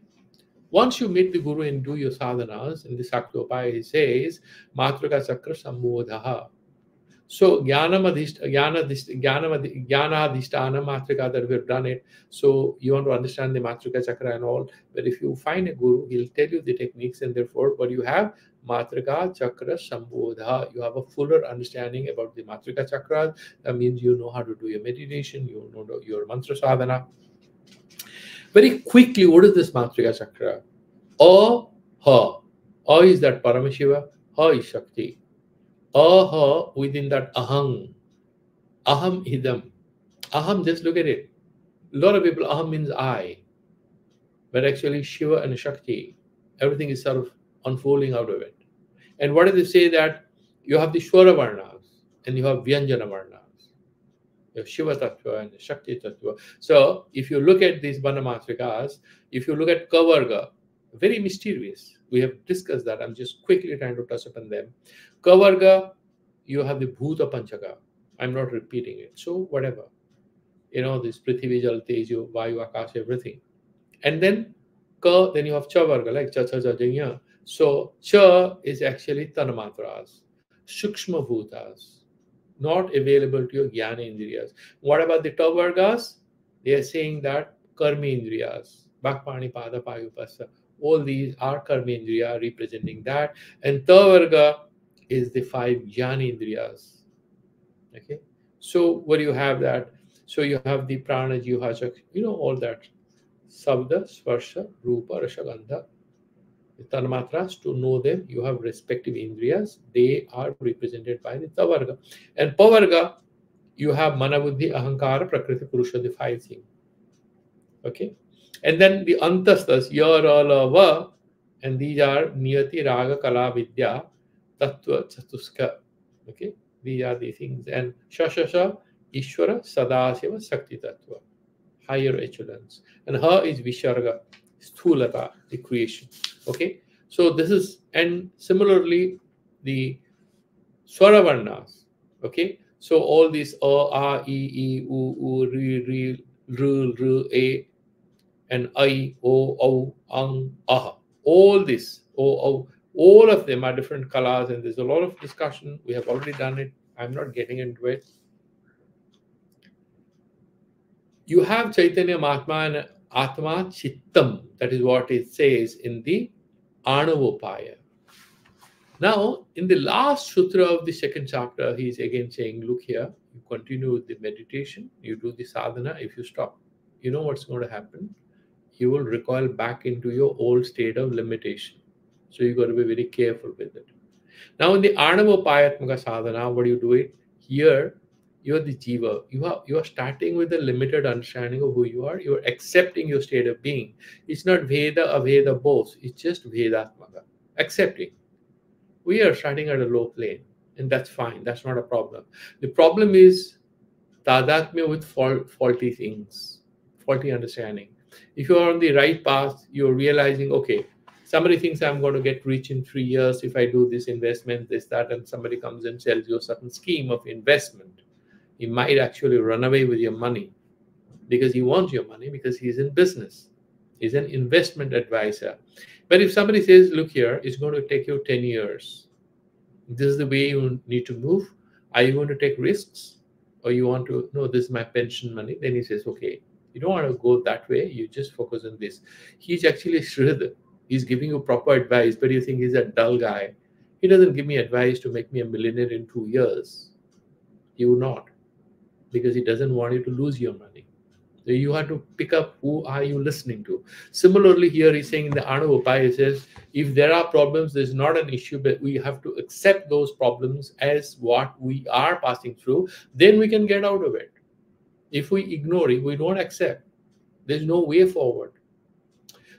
once you meet the Guru and do your sadhanas, in the Saktopaya, he says, Matraka Chakra Sambodhaha. So, Jnana Adhisthana Matrika, that we've done it. So, you want to understand the Matrika Chakra and all. But if you find a Guru, he'll tell you the techniques, and therefore, what you have, Matrika Chakra Sambodha. You have a fuller understanding about the Matrika Chakra. That means you know how to do your meditation, you know your mantra sadhana. Very quickly, what is this Matrika Chakra? Ha. Is that Paramashiva. Ha is Shakti. Ha within that Aham. Aham Idam. Aham, just look at it. A lot of people, Aham means I. But actually, Shiva and Shakti, everything is sort of unfolding out of it. And what do they say? That you have the Shwara Varnas and you have Vyanjana Varnas. You have Shiva Tattva and Shakti Tattva. So if you look at these Vanamatrikas, if you look at Kavarga, very mysterious. We have discussed that. I'm just quickly trying to touch upon them. Kavarga, you have the Bhuta Panchaka. I'm not repeating it. So whatever. You know, this Prithvi, Jal, Tejo, Vayu, Akash, everything. And then Ka, then you have Chavarga, like Cha, Cha, Cha, Janya. So Cha is actually Tanamatras, Shukshma Bhutas, not available to your Jnana Indriyas. What about the Tavargas? They are saying that Karmi Indriyas, Bhakpani, Pada, Payupasa, all these are Karmi Indriya representing that. And Tavarga is the 5 Jnana Indriyas. Okay. So what do you have that? So you have the Prana, Jiva, Chakra, you know, all that. Sabda, Sparsha, Rupa, Rasagandha. The Tanmatras, to know them, you have respective Indriyas. They are represented by the Tavarga. And Pavarga, you have Manabuddhi, Ahankara, Prakriti, Purusha, the 5 things. Okay. And then the Antastas, Yara, Va, and these are Niyati, Raga, Kala, Vidya, Tattva, Chatuska. Okay. These are the things. And Shashasha, Ishvara, Sadasiva, Sakti Tattva. Higher echelons. And Ha is Visharga, Sthulata, the creation. Okay. So this is, and similarly, the Swaravarnas. Okay. So all these a, e, u, ri, a, and I, o, ah, all this, all of them are different colors, and there's a lot of discussion. We have already done it. I'm not getting into it. You have Chaitanya Mahatma and Atma Chittam. That is what it says in the Anavopaya. Now, in the last sutra of the second chapter, he is again saying, look here, you continue with the meditation, you do the sadhana. If you stop, you know what's going to happen? You will recoil back into your old state of limitation. So you got to be very careful with it. Now, in the Anavopayatmaka sadhana, what do you do it? Here, you are the jiva. You are starting with a limited understanding of who you are. You are accepting your state of being. It's not Veda, Aveda, both. It's just Vedatmaka. Accepting. We are starting at a low plane, and that's fine. That's not a problem. The problem is tadatmya with faulty things, faulty understanding. If you are on the right path, you're realizing, okay, somebody thinks I'm going to get rich in 3 years if I do this investment, this, that, and somebody comes and sells you a certain scheme of investment. He might actually run away with your money because he wants your money, because he's in business. He's an investment advisor. But if somebody says, look here, it's going to take you 10 years. This is the way you need to move. Are you going to take risks? Or you want to, no, this is my pension money. Then he says, okay, you don't want to go that way. You just focus on this. He's actually Shridha. He's giving you proper advice, but you think he's a dull guy. He doesn't give me advice to make me a millionaire in 2 years. He would not, because he doesn't want you to lose your money. So you have to pick up who are you listening to. Similarly, here he's saying in the Anuvapaya, he says, if there are problems, there's not an issue, but we have to accept those problems as what we are passing through. Then we can get out of it. If we ignore it, we don't accept. There's no way forward.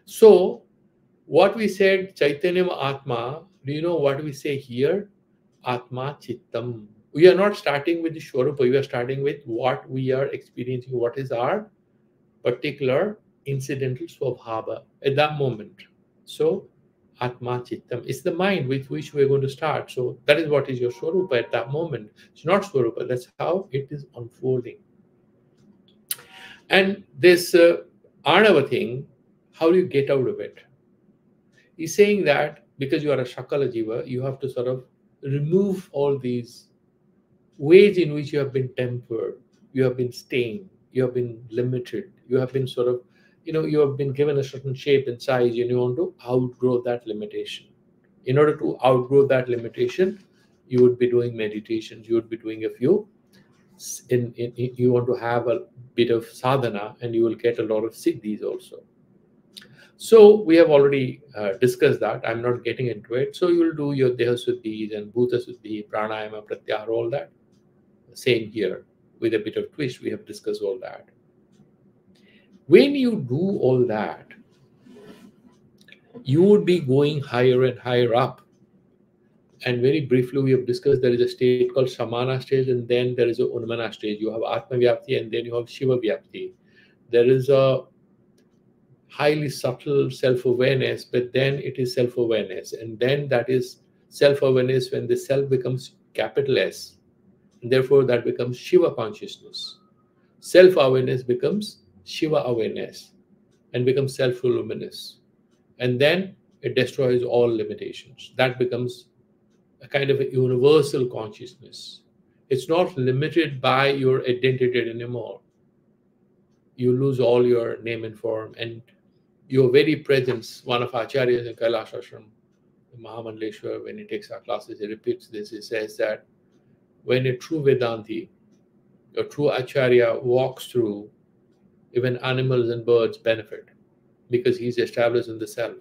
So what we said, Chaitanyam Atma, do you know what we say here? Atma Chittam. We are not starting with the Swarupa. We are starting with what we are experiencing, what is our particular incidental swabhava at that moment. So Atma Chittam is the mind with which we're going to start. So that is what is your Swarupa at that moment. It's not Swarupa. That's how it is unfolding. And this Arnava thing, how do you get out of it? He's saying that because you are a Shakala Jiva, you have to sort of remove all these ways in which you have been tempered, you have been stained, you have been limited, you have been sort of, you have been given a certain shape and size, and you want to outgrow that limitation. In order to outgrow that limitation, you would be doing meditations, you would be doing a few, you want to have a bit of sadhana, and you will get a lot of siddhis also. So we have already discussed that. I'm not getting into it. So you will do your Deha Suddhis and Bhuta Suddhi, Pranayama, Pratyahara, all that. Same here, with a bit of twist, we have discussed all that. When you do all that, you would be going higher and higher up. And very briefly, we have discussed there is a state called Samana stage, and then there is a Unmana stage. You have Atma Vyapti, and then you have Shiva Vyapti. There is a highly subtle self-awareness, but then it is self-awareness. And then that is self-awareness when the self becomes capital S. And therefore, that becomes Shiva consciousness. Self-awareness becomes Shiva awareness and becomes self-luminous. And then it destroys all limitations. That becomes a kind of a universal consciousness. It's not limited by your identity anymore. You lose all your name and form, and your very presence. One of our acharyas in Kailash Ashram, Mahamandleshwar, when he takes our classes, he repeats this. He says that when a true Vedanti, a true acharya walks through, even animals and birds benefit because he's established in the self.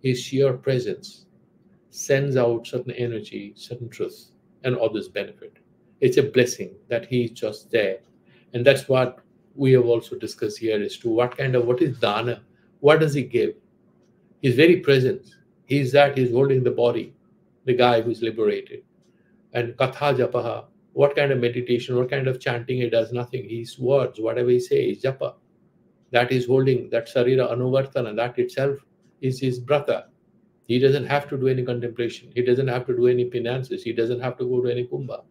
His sheer presence sends out certain energy, certain truth, and others benefit. It's a blessing that he's just there. And that's what we have also discussed here as to what is dana? What does he give? He's very present. He's holding the body, the guy who's liberated. And katha japaha, what kind of meditation, what kind of chanting he does? Nothing. His words, whatever he says, is japa. That is holding, that sarira anuvartana, that itself is his brata. He doesn't have to do any contemplation. He doesn't have to do any penances. He doesn't have to go to any kumbha.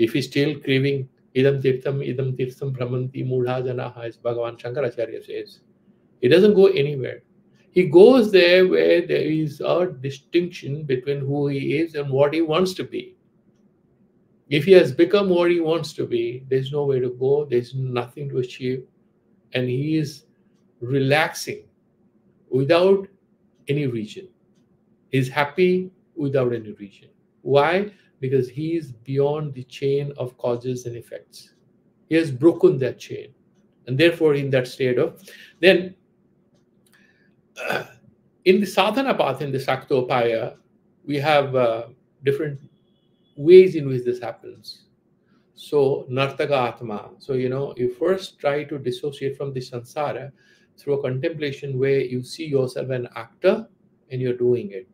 If he's still craving idam tirtham brahmanti mudha janaha, as Bhagavan Shankaracharya says, he doesn't go anywhere. He goes there where there is a distinction between who he is and what he wants to be. If he has become what he wants to be, there's nowhere to go, there's nothing to achieve, and he is relaxing without any reason. He's happy without any reason. Why? Because he is beyond the chain of causes and effects. He has broken that chain. And therefore, in that state of, then in the sadhana path, in the Saktopaya, we have different ways in which this happens. So, Nartaka Atma. So, you first try to dissociate from the samsara through a contemplation where you see yourself an actor and you're doing it.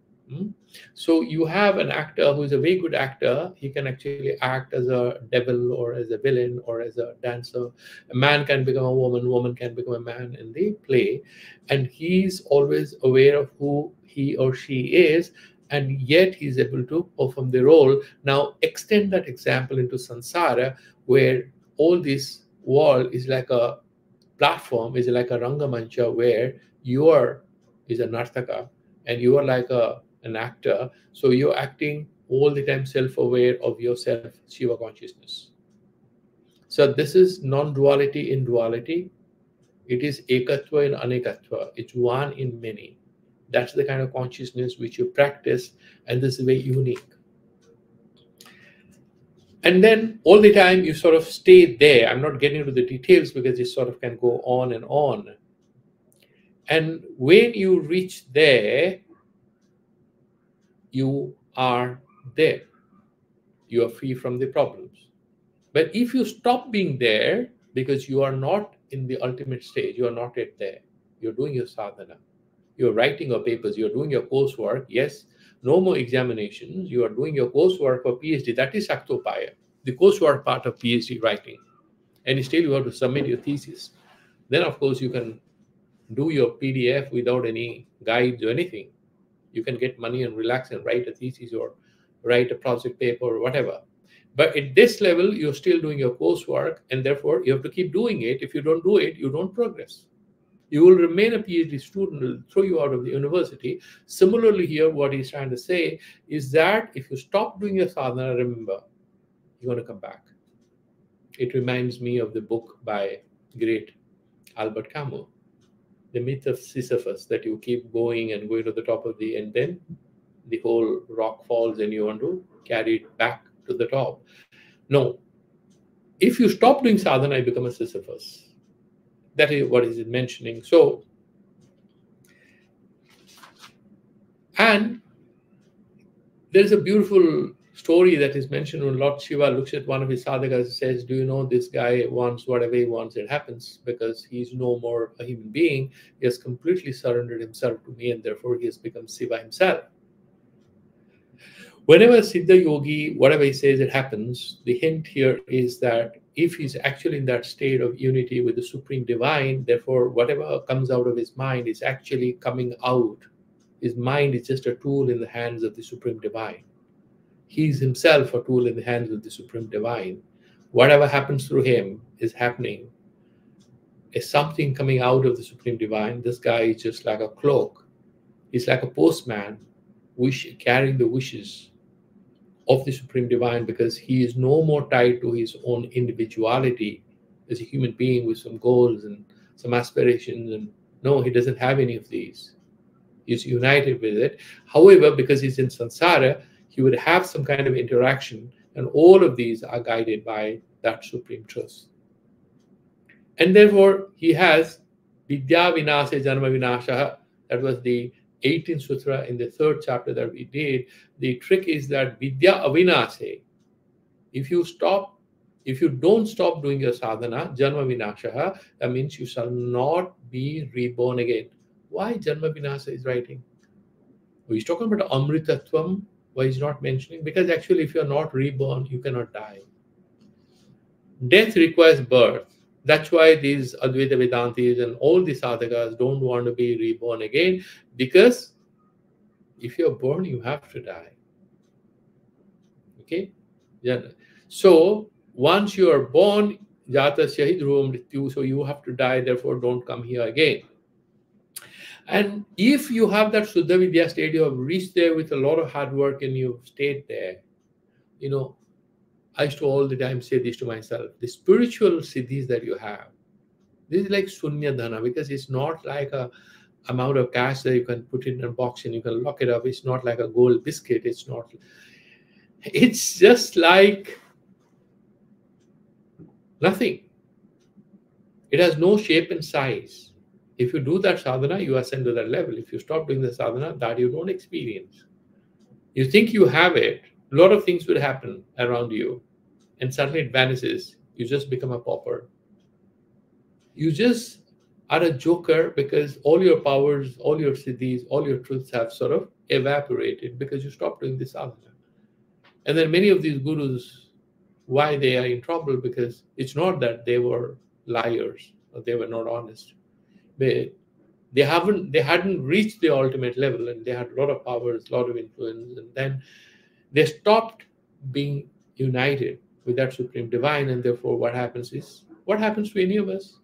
So you have an actor who is a very good actor. He can actually act as a devil or as a villain or as a dancer. A man can become a woman can become a man in the play. And he's always aware of who he or she is, and yet he's able to perform the role. Now extend that example into samsara, where all this world is like a platform, is like a rangamancha, where you are is a nartaka and you are like an actor. So you're acting all the time self-aware of yourself, Shiva consciousness. So this is non-duality in duality. It is ekatva in anekatva. It's one in many. That's the kind of consciousness which you practice, and this is very unique. And then all the time you sort of stay there. I'm not getting into the details because it sort of can go on and on. And when you reach there, you are there. You are free from the problems. But if you stop being there because you are not in the ultimate stage, you are not yet there. You're doing your sadhana. You're writing your papers. You're doing your coursework. Yes, no more examinations. You are doing your coursework for PhD. That is Saktopaya, the coursework part of PhD writing. And still you have to submit your thesis. Then, of course, you can do your PDF without any guides or anything. You can get money and relax and write a thesis or write a project paper or whatever. But at this level, you're still doing your coursework, and therefore you have to keep doing it. If you don't do it, you don't progress. You will remain a PhD student, will throw you out of the university. Similarly here, what he's trying to say is that if you stop doing your sadhana, remember, you're going to come back. It reminds me of the book by great Albert Camus, The Myth of Sisyphus, that you keep going and going to the top of and then the whole rock falls and you want to carry it back to the top. No. If you stop doing sadhana, you become a Sisyphus. That is what is it mentioning. So, and there's a beautiful story that is mentioned when Lord Shiva looks at one of his sadhakas and says, do you know this guy wants whatever he wants, it happens, because he's no more a human being. He has completely surrendered himself to me, and therefore he has become Shiva himself. Whenever Siddha Yogi, whatever he says, it happens, the hint here is that if he's actually in that state of unity with the Supreme Divine, therefore whatever comes out of his mind is actually coming out. His mind is just a tool in the hands of the Supreme Divine. He's himself a tool in the hands of the Supreme Divine. Whatever happens through him is happening. Is something coming out of the Supreme Divine. This guy is just like a cloak. He's like a postman, carrying the wishes of the Supreme Divine, because he is no more tied to his own individuality as a human being with some goals and some aspirations. And no, he doesn't have any of these. He's united with it. However, because he's in samsara, he would have some kind of interaction, and all of these are guided by that supreme truth. And therefore, he has Vidya Vinase Janma Vinasha. That was the 18th sutra in the 3rd chapter that we did. The trick is that Vidya Avinase. If you don't stop doing your sadhana, Janma Vinasha, that means you shall not be reborn again. Why Janma Vinasa is writing? He's talking about Amritatvam. Why he's not mentioning? Because actually, if you're not reborn, you cannot die. Death requires birth. That's why these Advaita Vedantis and all the sadhakas don't want to be reborn again, because if you're born, you have to die. Okay? Yeah. So once you are born, jata shahid hu mrityu, so you have to die, therefore don't come here again. And if you have that Shuddha Vidya state, you have reached there with a lot of hard work and you've stayed there, you know, I used to all the time say this to myself, the spiritual siddhis that you have, this is like Sunya Dhana, because it's not like a amount of cash that you can put in a box and you can lock it up. It's not like a gold biscuit. It's not, it's just like nothing. It has no shape and size. If you do that sadhana, you ascend to that level. If you stop doing the sadhana, that you don't experience. You think you have it, a lot of things will happen around you, and suddenly it vanishes. You just become a pauper. You just are a joker because all your powers, all your siddhis, all your truths have sort of evaporated because you stopped doing this sadhana. And then many of these gurus, why they are in trouble, because it's not that they were liars or they were not honest. They hadn't reached the ultimate level, and they had a lot of powers, a lot of influence, and then they stopped being united with that supreme divine, and therefore what happens is what happens to any of us.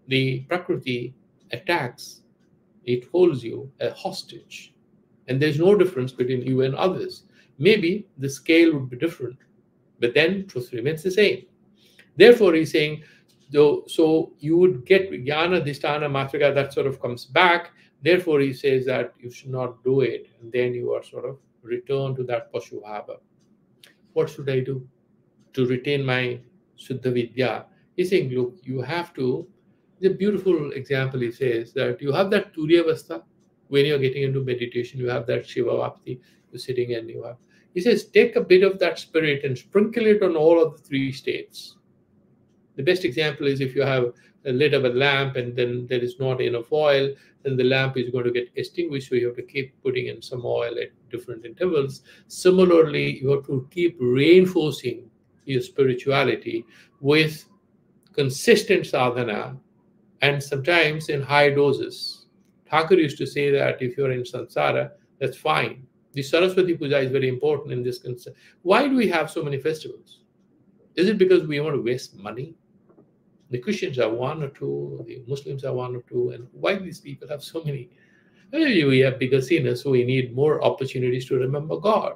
The prakriti attacks, it holds you a hostage, and there's no difference between you and others. Maybe the scale would be different, but then truth remains the same. Therefore, he's saying, so you would get jnana, dhisthana, matrika, that sort of comes back. Therefore, he says that you should not do it, and then you are sort of returned to that Pashubhava. What should I do to retain my Shuddha Vidya? He's saying, look, you have to. The beautiful example he says that you have that Turyavastha when you're getting into meditation, you have that Shiva Vapti, you're sitting and you have. He says, take a bit of that spirit and sprinkle it on all of the three states. The best example is if you have a lit of a lamp and then there is not enough oil, then the lamp is going to get extinguished. So you have to keep putting in some oil at different intervals. Similarly, you have to keep reinforcing your spirituality with consistent sadhana and sometimes in high doses. Thakur used to say that if you're in samsara, that's fine. The Saraswati Puja is very important in this concept. Why do we have so many festivals? Is it because we want to waste money? The Christians have one or two, the Muslims have one or two, and why these people have so many? Maybe we have bigger sinners, so we need more opportunities to remember God.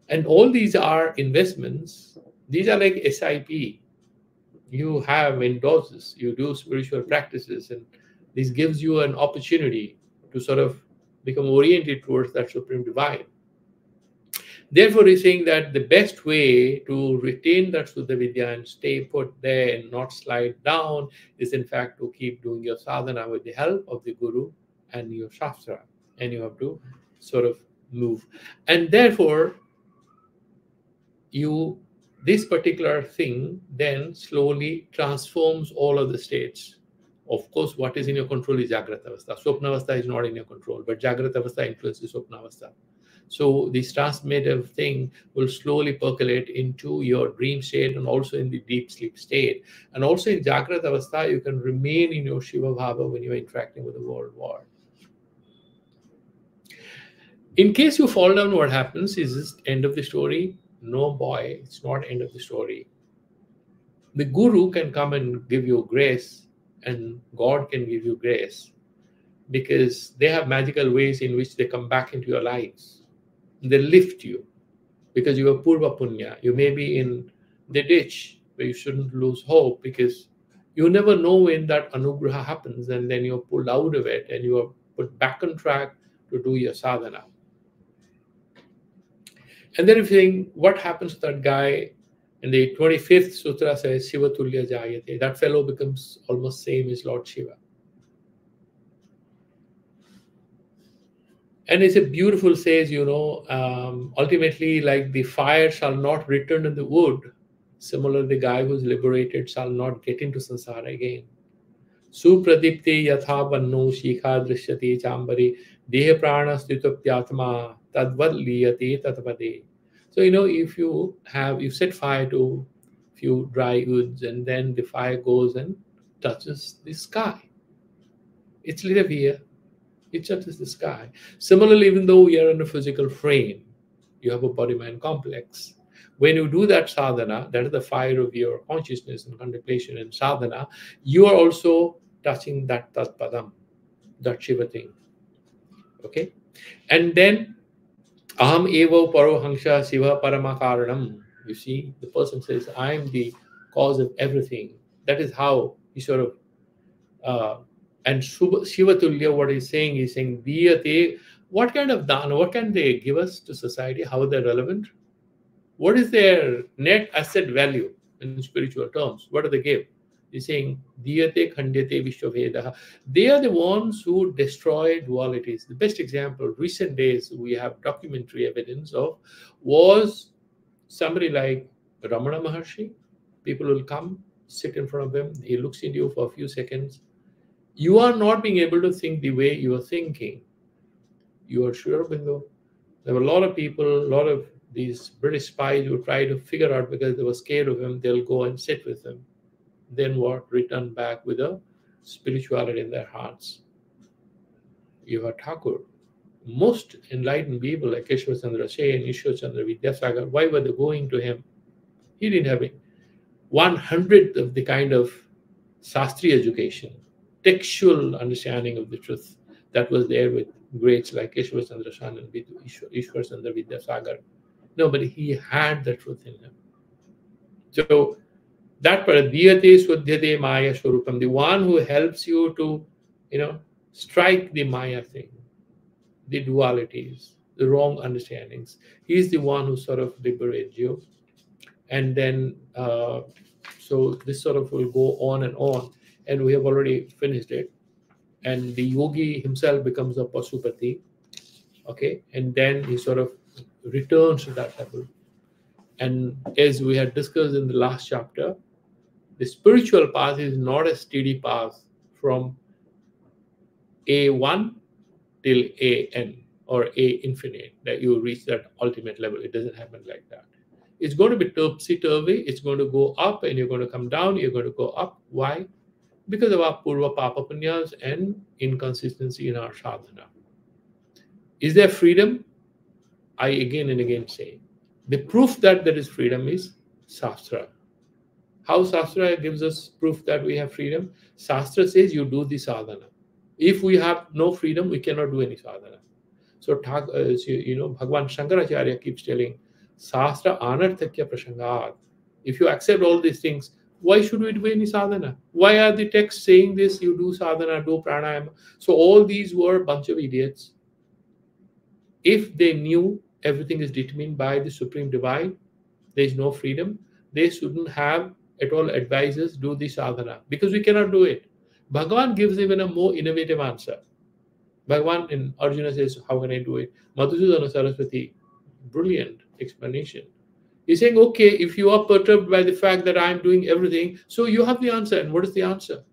And all these are investments. These are like SIP. You have in doses, you do spiritual practices, and this gives you an opportunity to sort of become oriented towards that supreme divine. Therefore, he's saying that the best way to retain that Shuddha Vidya and stay put there and not slide down is, in fact, to keep doing your sadhana with the help of the Guru and your Shastra. And you have to sort of move. And therefore, this particular thing then slowly transforms all of the states. Of course, what is in your control is Jagrata Avastha. Swapna Avastha is not in your control, but Jagrata Avastha influences Swapna Avastha. So this transformative thing will slowly percolate into your dream state and also in the deep sleep state. And also in Jagrata Avastha, you can remain in your Shiva Bhava when you're interacting with the world war. In case you fall down, what happens? Is this end of the story? No, boy, it's not end of the story. The Guru can come and give you grace, and God can give you grace, because they have magical ways in which they come back into your lives. They lift you because you are Purva Punya. You may be in the ditch where you shouldn't lose hope, because you never know when that anugraha happens, and then you're pulled out of it and you are put back on track to do your sadhana. And then if you think, what happens to that guy? And the 25th sutra says, Shiva Tulya Jayate. That fellow becomes almost same as Lord Shiva. And it's a beautiful says, ultimately, like the fire shall not return in the wood. Similarly, the guy who's liberated shall not get into samsara again. Supradipte yatha vanno shikha drishyate chambari deha prana stitopyatma tadvad liyate tatpade. So, if you set fire to few dry woods, and then the fire goes and touches the sky. It's lit up here. It touches the sky. Similarly, even though we are in a physical frame, you have a body-mind complex. When you do that sadhana, that is the fire of your consciousness and contemplation and sadhana, you are also touching that tat padam, that Shiva thing. Okay? And then aham evo parohangsha Siva paramakaranam. You see, the person says, I am the cause of everything. That is how he sort of and Shiva Tulya, what he's saying, Diyate, what kind of dana, what can they give us to society? How are they relevant? What is their net asset value in spiritual terms? What do they give? He's saying, Diyate Khandyate Vishwavedaha. They are the ones who destroy dualities. The best example, recent days, we have documentary evidence of, was somebody like Ramana Maharshi. People will come, sit in front of him, he looks into you for a few seconds. You are not being able to think the way you are thinking. You are sure, Bindu? There were a lot of people, a lot of these British spies who try to figure out, because they were scared of him, they'll go and sit with him. Then what? Return back with a spirituality in their hearts. You are Thakur. Most enlightened people like Keshwar Chandra Sen, Ishwar Chandra Vidyasagar, why were they going to him? He didn't have 1/100th of the kind of Shastri education, textual understanding of the truth that was there with greats like Ishwar Chandra Sen and Ishwar Chandra Vidyasagar. No, but he had the truth in him. So that Paradiyate Swadhyate Maya Swarupam, the one who helps you to, strike the Maya thing, the dualities, the wrong understandings. He's the one who sort of liberates you. And then, so this sort of will go on, and we have already finished it. And the yogi himself becomes a Pasupati, okay? And then he sort of returns to that level. And as we had discussed in the last chapter, the spiritual path is not a steady path from A1 till AN or A infinite, that you reach that ultimate level. It doesn't happen like that. It's going to be topsy-turvy. It's going to go up and you're going to come down. You're going to go up. Why? Because of our Purva Papa Punyas and inconsistency in our sadhana. Is there freedom? I again and again say, the proof that there is freedom is Shastra. How Shastra gives us proof that we have freedom? Shastra says you do the sadhana. If we have no freedom, we cannot do any sadhana. So, Bhagwan Shankaracharya keeps telling, Shastra anarthakya prashangat. If you accept all these things, why should we do any sadhana? Why are the texts saying this? You do sadhana, do pranayama. So all these were a bunch of idiots. If they knew everything is determined by the Supreme Divine, there is no freedom, they shouldn't have at all advised us do the sadhana, because we cannot do it. Bhagavan gives even a more innovative answer. Bhagavan in Arjuna says, how can I do it? Madhusudana Saraswati, brilliant explanation. He's saying, okay, if you are perturbed by the fact that I'm doing everything, so you have the answer. And what is the answer?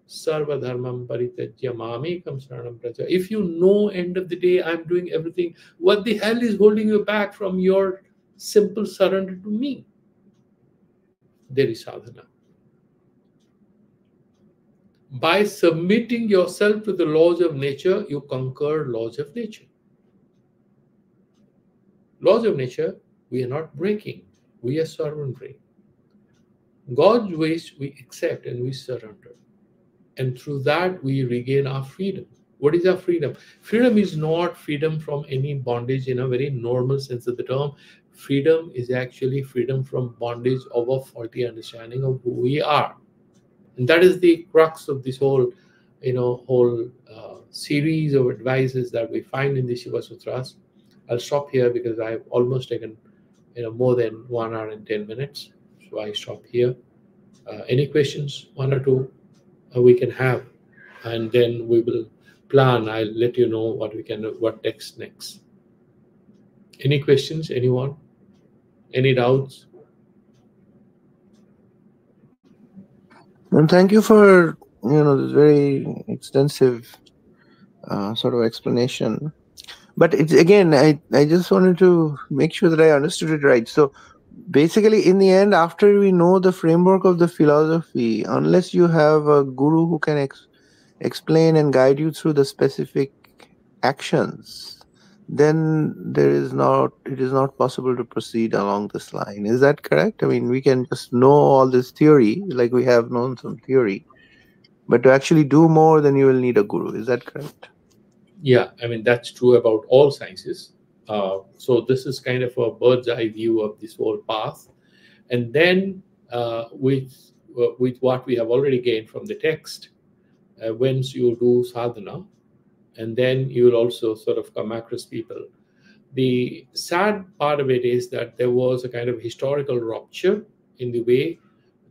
Sarva dharmam parityajya mamekam saranam praja. If you know, end of the day, I'm doing everything, what the hell is holding you back from your simple surrender to me? There is sadhana. By submitting yourself to the laws of nature, you conquer laws of nature. Laws of nature, we are not breaking. We are surrendering. God's ways we accept and we surrender. And through that, we regain our freedom. What is our freedom? Freedom is not freedom from any bondage in a very normal sense of the term. Freedom is actually freedom from bondage of a faulty understanding of who we are. And that is the crux of this whole series of advices that we find in the Siva Sutras. I'll stop here because I've almost taken more than 1 hour and 10 minutes. So I stop here. Any questions? 1 or 2 we can have, and then we will plan. I'll let you know what text next. Any questions? Anyone? Any doubts? And thank you for this very extensive sort of explanation. But it's again, I just wanted to make sure that I understood it right. So basically, in the end, after we know the framework of the philosophy, unless you have a guru who can explain and guide you through the specific actions, then it is not possible to proceed along this line. Is that correct? I mean, we can just know all this theory, like we have known some theory, but to actually do more, then you will need a guru. Is that correct? Yeah, I mean, that's true about all sciences. So this is kind of a bird's eye view of this whole path. And then with what we have already gained from the text, once you do sadhana, and then you will also sort of come across people. The sad part of it is that there was a kind of historical rupture in the way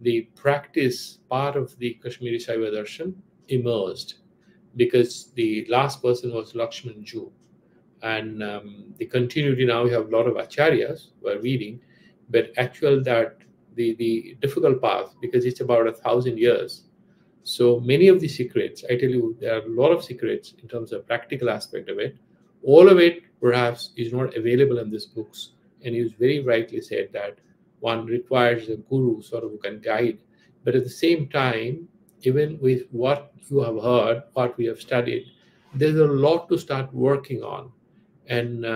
the practice part of the Kashmiri Saiva Darshan emerged, because the last person was Lakshman Ju. And the continuity now, we have a lot of acharyas who are reading, but actual that the difficult path, because it's about 1,000 years. So many of the secrets, I tell you, there are a lot of secrets in terms of practical aspect of it. All of it perhaps is not available in these books. And you very rightly said that one requires a guru sort of who can guide. But at the same time, even with what you have heard, what we have studied, there's a lot to start working on. And